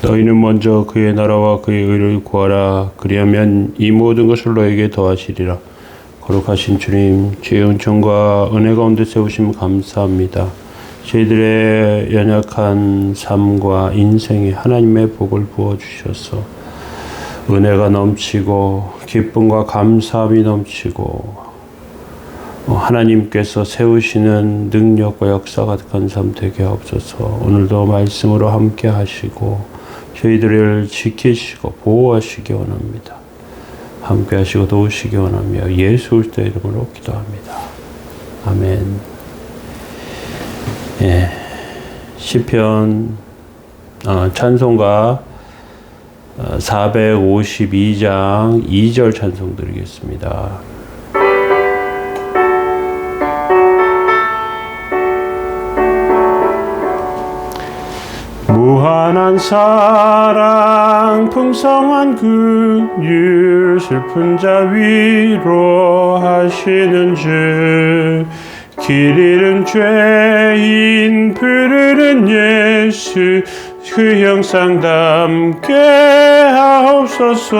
너희는 먼저 그의 나라와 그의 의를 구하라. 그리하면 이 모든 것을 너에게 더하시리라. 거룩하신 주님, 주의 은총과 은혜 가운데 세우심 감사합니다. 저희들의 연약한 삶과 인생에 하나님의 복을 부어주셔서 은혜가 넘치고 기쁨과 감사함이 넘치고 하나님께서 세우시는 능력과 역사 가득한 삶 되게 하옵소서. 오늘도 말씀으로 함께 하시고 저희들을 지키시고 보호하시기 원합니다. 함께 하시고 도우시기 원하며 예수 그리스도의 이름으로 기도합니다. 아멘. 예, 시편 찬송가 452장 2절 찬송 드리겠습니다. 무한한 사랑 풍성한 긍휼 슬픈 자 위로하시는 주 길 잃은 죄인 부르는 예수 그 형상 담게 하옵소서.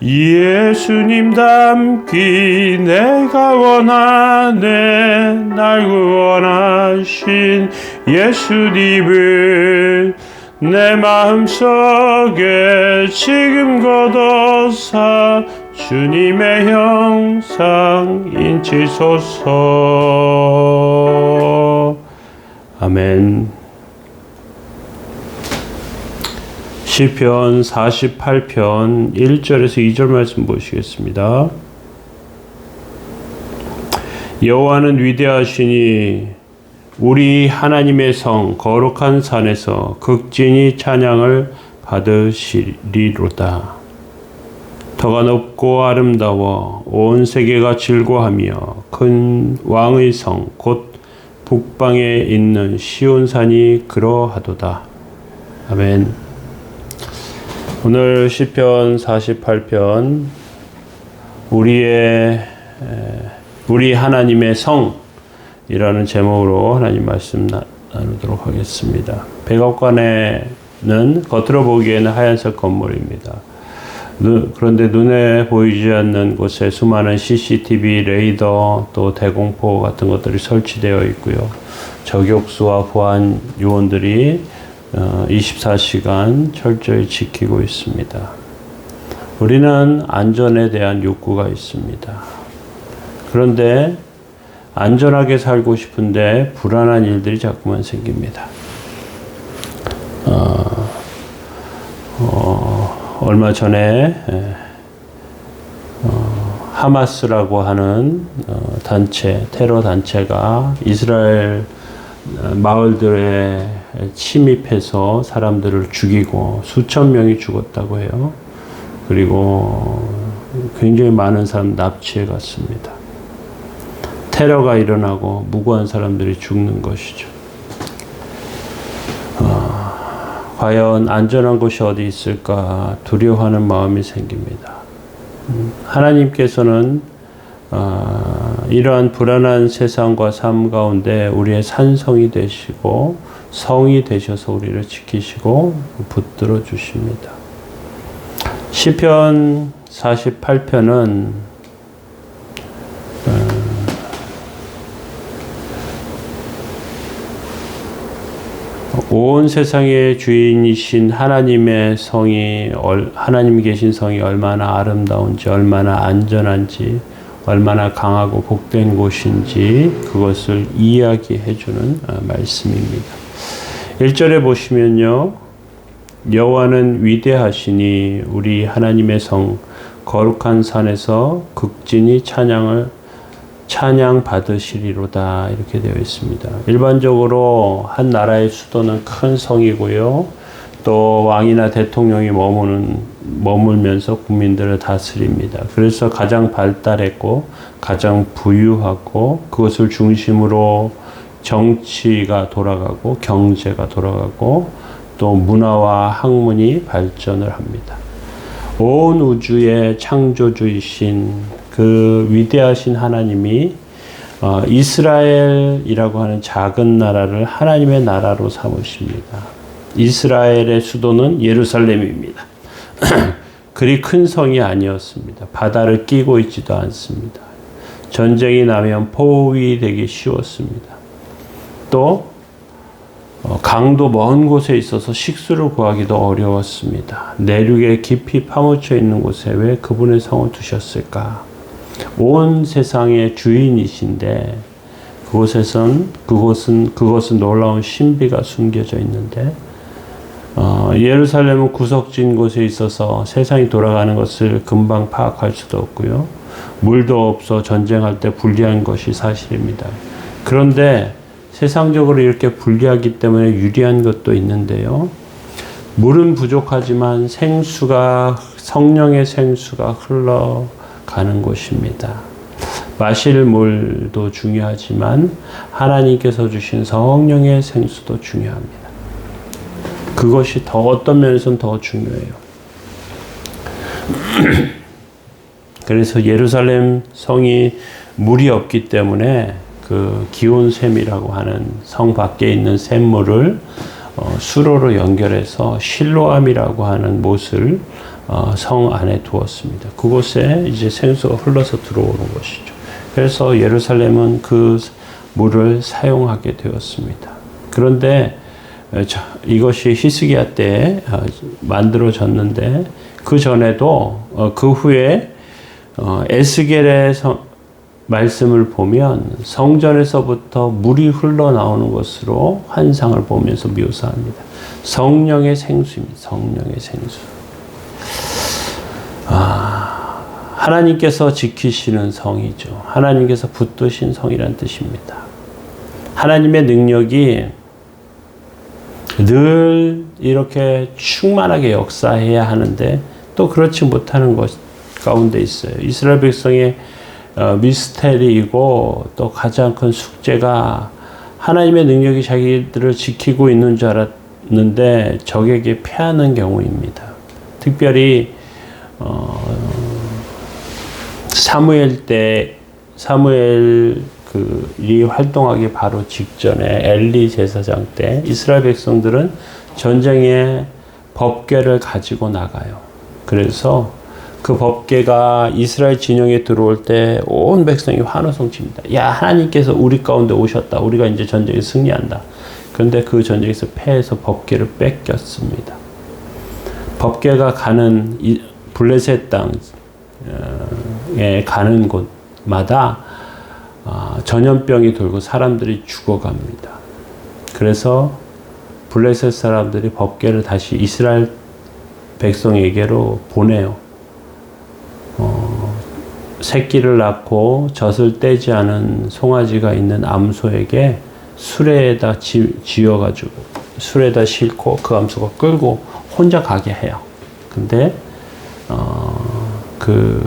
예수님 닮기 내가 원하네. 날 구원하신 예수님을 내 마음속에 지금 걷어사 주님의 형상 인치소서. 아멘. 시편 48편 1절에서 2절 말씀 보시겠습니다. 여호와는 위대하시니 우리 하나님의 성 거룩한 산에서 극진히 찬양을 받으시리로다. 터가 높고 아름다워 온 세계가 즐거하며 큰 왕의 성 곧 북방에 있는 시온산이 그러하도다. 아멘. 오늘 시편 48편 우리 하나님의 성이라는 제목으로 하나님 말씀 나누도록 하겠습니다. 백악관에는 겉으로 보기에는 하얀색 건물입니다. 그런데 눈에 보이지 않는 곳에 수많은 CCTV, 레이더, 또 대공포 같은 것들이 설치되어 있고요. 저격수와 보안 요원들이 24시간 철저히 지키고 있습니다. 우리는 안전에 대한 욕구가 있습니다. 그런데 안전하게 살고 싶은데 불안한 일들이 자꾸만 생깁니다. 얼마 전에 하마스라고 하는 테러 단체가 이스라엘 마을들에 침입해서 사람들을 죽이고 수천 명이 죽었다고 해요. 그리고 굉장히 많은 사람 납치해 갔습니다. 테러가 일어나고 무고한 사람들이 죽는 것이죠. 과연 안전한 곳이 어디 있을까 두려워하는 마음이 생깁니다. 하나님께서는 이러한 불안한 세상과 삶 가운데 우리의 산성이 되시고 성이 되셔서 우리를 지키시고 붙들어 주십니다. 시편 48편은 온 세상의 주인이신 하나님의 성이, 하나님이 계신 성이 얼마나 아름다운지, 얼마나 안전한지, 얼마나 강하고 복된 곳인지 그것을 이야기해주는 말씀입니다. 1절에 보시면요. 여호와는 위대하시니 우리 하나님의 성 거룩한 산에서 극진히 찬양 받으시리로다 이렇게 되어 있습니다. 일반적으로 한 나라의 수도는 큰 성이고요. 또 왕이나 대통령이 머물면서 국민들을 다스립니다. 그래서 가장 발달했고 가장 부유하고 그것을 중심으로 정치가 돌아가고 경제가 돌아가고 또 문화와 학문이 발전을 합니다. 온 우주의 창조주이신 그 위대하신 하나님이 이스라엘이라고 하는 작은 나라를 하나님의 나라로 삼으십니다. 이스라엘의 수도는 예루살렘입니다. 그리 큰 성이 아니었습니다. 바다를 끼고 있지도 않습니다. 전쟁이 나면 포위되기 쉬웠습니다. 또 강도 먼 곳에 있어서 식수를 구하기도 어려웠습니다. 내륙에 깊이 파묻혀 있는 곳에 왜 그분의 성을 두셨을까? 온 세상의 주인이신데 그곳은 놀라운 신비가 숨겨져 있는데 예루살렘은 구석진 곳에 있어서 세상이 돌아가는 것을 금방 파악할 수도 없고요. 물도 없어 전쟁할 때 불리한 것이 사실입니다. 그런데 세상적으로 이렇게 불리하기 때문에 유리한 것도 있는데요. 물은 부족하지만 성령의 생수가 흘러가는 곳입니다. 마실 물도 중요하지만 하나님께서 주신 성령의 생수도 중요합니다. 그것이 어떤 면에서는 더 중요해요. 그래서 예루살렘 성이 물이 없기 때문에 그 기온샘이라고 하는 성 밖에 있는 샘물을 수로로 연결해서 실로암이라고 하는 못을 성 안에 두었습니다. 그곳에 이제 생수가 흘러서 들어오는 것이죠. 그래서 예루살렘은 그 물을 사용하게 되었습니다. 그런데 이것이 히스기야 때 만들어졌는데 그 전에도 그 후에 에스겔의 말씀을 보면 성전에서부터 물이 흘러나오는 것으로 환상을 보면서 묘사합니다. 성령의 생수입니다. 성령의 생수. 하나님께서 지키시는 성이죠. 하나님께서 붙드신 성이란 뜻입니다. 하나님의 능력이 늘 이렇게 충만하게 역사해야 하는데 또 그렇지 못하는 것 가운데 있어요. 이스라엘 백성의 미스테리이고 또 가장 큰 숙제가 하나님의 능력이 자기들을 지키고 있는 줄 알았는데 적에게 패하는 경우입니다. 특별히 사무엘이 활동하기 바로 직전에 엘리 제사장 때 이스라엘 백성들은 전쟁의 법궤를 가지고 나가요. 그래서 그 법궤가 이스라엘 진영에 들어올 때 온 백성이 환호성 칩니다. 야, 하나님께서 우리 가운데 오셨다. 우리가 이제 전쟁에 승리한다. 그런데 그 전쟁에서 패해서 법궤를 뺏겼습니다. 법궤가 가는 블레셋 땅에 가는 곳마다 전염병이 돌고 사람들이 죽어갑니다. 그래서 블레셋 사람들이 법궤를 다시 이스라엘 백성에게로 보내요. 새끼를 낳고 젖을 떼지 않은 송아지가 있는 암소에게 수레에다 지어가지고 수레에다 싣고 그 암소가 끌고 혼자 가게 해요. 근데 그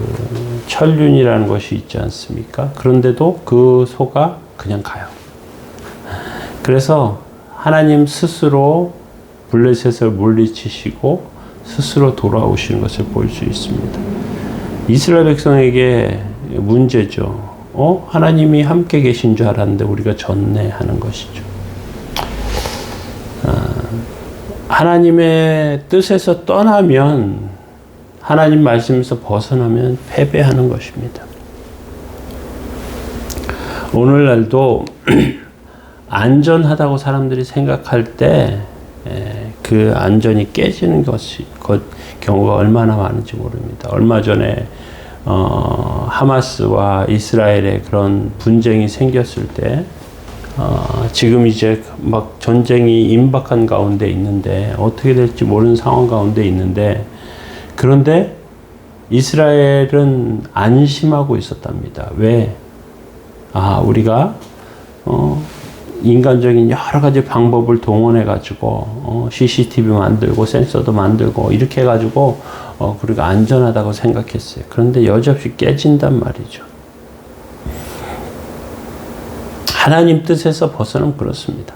천륜이라는 것이 있지 않습니까? 그런데도 그 소가 그냥 가요. 그래서 하나님 스스로 블레셋을 물리치시고 스스로 돌아오시는 것을 볼 수 있습니다. 이스라엘 백성에게 문제죠. 하나님이 함께 계신 줄 알았는데 우리가 졌네 하는 것이죠. 하나님의 뜻에서 떠나면 하나님 말씀에서 벗어나면 패배하는 것입니다. 오늘날도 안전하다고 사람들이 생각할 때 그 안전이 깨지는 경우가 얼마나 많은지 모릅니다. 얼마 전에 하마스와 이스라엘의 그런 분쟁이 생겼을 때 지금 이제 막 전쟁이 임박한 가운데 있는데 어떻게 될지 모르는 상황 가운데 있는데 그런데 이스라엘은 안심하고 있었답니다. 왜? 우리가 인간적인 여러 가지 방법을 동원해 가지고 CCTV 만들고 센서도 만들고 이렇게 해 가지고 우리가 안전하다고 생각했어요. 그런데 여지없이 깨진단 말이죠. 하나님 뜻에서 벗어나면 그렇습니다.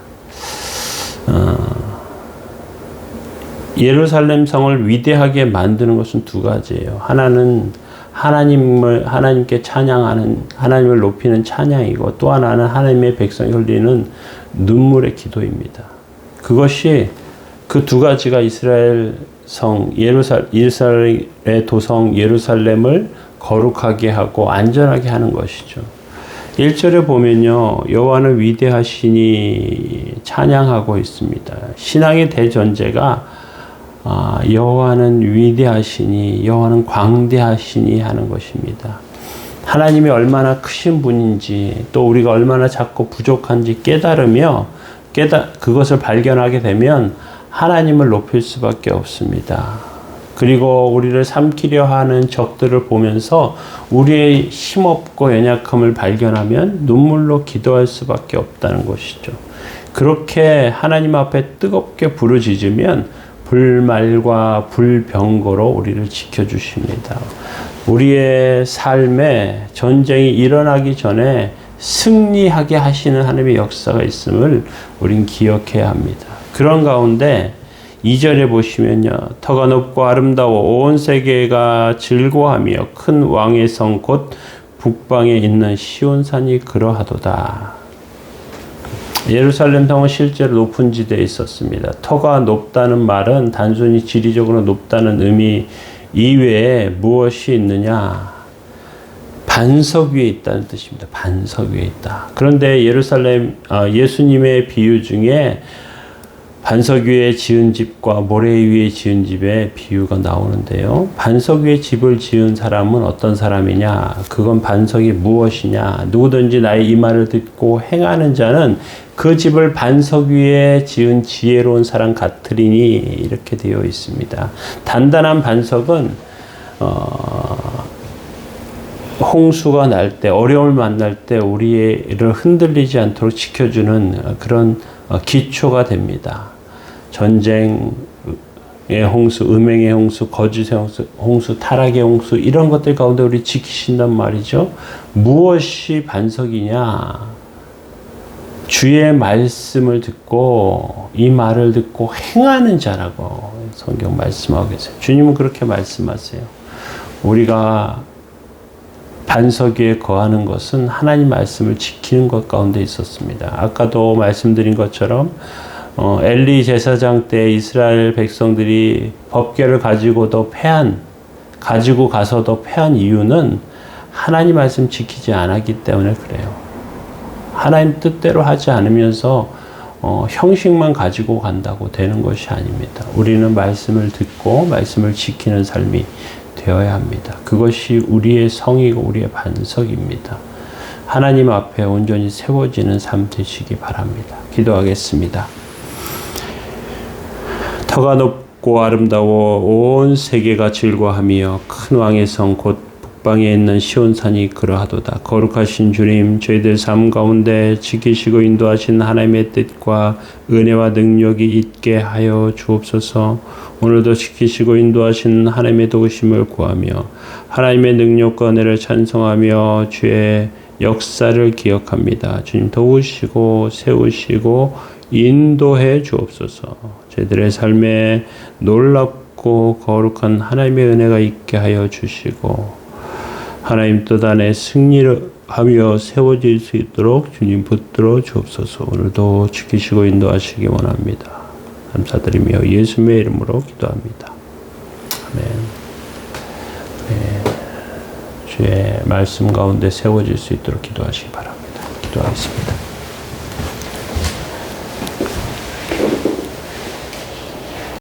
예루살렘 성을 위대하게 만드는 것은 두 가지예요. 하나는 하나님께 찬양하는, 하나님을 높이는 찬양이고 또 하나는 하나님의 백성이 흘리는 눈물의 기도입니다. 그것이 그 두 가지가 이스라엘의 도성 예루살렘을 거룩하게 하고 안전하게 하는 것이죠. 1절에 보면요, 여호와는 위대하시니 찬양하고 있습니다. 신앙의 대전제가 여호와는 위대하시니, 여호와는 광대하시니 하는 것입니다. 하나님이 얼마나 크신 분인지, 또 우리가 얼마나 작고 부족한지 깨달으며 그것을 발견하게 되면 하나님을 높일 수밖에 없습니다. 그리고 우리를 삼키려 하는 적들을 보면서 우리의 힘없고 연약함을 발견하면 눈물로 기도할 수밖에 없다는 것이죠. 그렇게 하나님 앞에 뜨겁게 부르짖으면 불말과 불병거로 우리를 지켜주십니다. 우리의 삶에 전쟁이 일어나기 전에 승리하게 하시는 하나님의 역사가 있음을 우린 기억해야 합니다. 그런 가운데 2절에 보시면요, 터가 높고 아름다워 온 세계가 즐거워하며 큰 왕의 성 곧 북방에 있는 시온산이 그러하도다. 예루살렘 성은 실제로 높은 지대에 있었습니다. 터가 높다는 말은 단순히 지리적으로 높다는 의미 이외에 무엇이 있느냐? 반석 위에 있다는 뜻입니다. 반석 위에 있다. 그런데 예수님의 비유 중에 반석 위에 지은 집과 모래 위에 지은 집의 비유가 나오는데요. 반석 위에 집을 지은 사람은 어떤 사람이냐? 그건 반석이 무엇이냐? 누구든지 나의 이 말을 듣고 행하는 자는 그 집을 반석 위에 지은 지혜로운 사람 같으리니, 이렇게 되어 있습니다. 단단한 반석은 홍수가 날 때, 어려움을 만날 때 우리를 흔들리지 않도록 지켜주는 그런 기초가 됩니다. 전쟁의 홍수, 음행의 홍수, 거짓의 홍수, 타락의 홍수, 이런 것들 가운데 우리 지키신단 말이죠. 무엇이 반석이냐? 주의 말씀을 듣고 이 말을 듣고 행하는 자라고 성경 말씀하고 계세요. 주님은 그렇게 말씀하세요. 우리가 반석 위에 거하는 것은 하나님 말씀을 지키는 것 가운데 있었습니다. 아까도 말씀드린 것처럼 엘리 제사장 때 이스라엘 백성들이 법궤를 가지고 가서도 패한 이유는 하나님 말씀 지키지 않았기 때문에 그래요. 하나님 뜻대로 하지 않으면서 형식만 가지고 간다고 되는 것이 아닙니다. 우리는 말씀을 듣고 말씀을 지키는 삶이 되어야 합니다. 그것이 우리의 성이고 우리의 반석입니다. 하나님 앞에 온전히 세워지는 삶 되시기 바랍니다. 기도하겠습니다. 터가 높고 아름다워 온 세계가 즐거워하며 큰 왕의 성 곧 북방에 있는 시온산이 그러하도다. 거룩하신 주님, 저희들 삶 가운데 지키시고 인도하신 하나님의 뜻과 은혜와 능력이 있게 하여 주옵소서. 오늘도 지키시고 인도하신 하나님의 도우심을 구하며 하나님의 능력과 은혜를 찬송하며 주의 역사를 기억합니다. 주님 도우시고 세우시고 인도해 주옵소서. 저희들의 삶에 놀랍고 거룩한 하나님의 은혜가 있게 하여 주시고 하나님 뜻 안에 승리를 하며 세워질 수 있도록 주님 붙들어 주옵소서. 오늘도 지키시고 인도하시기 원합니다. 감사드리며 예수님의 이름으로 기도합니다. 아멘. 네. 주의 말씀 가운데 세워질 수 있도록 기도하시기 바랍니다. 기도하겠습니다.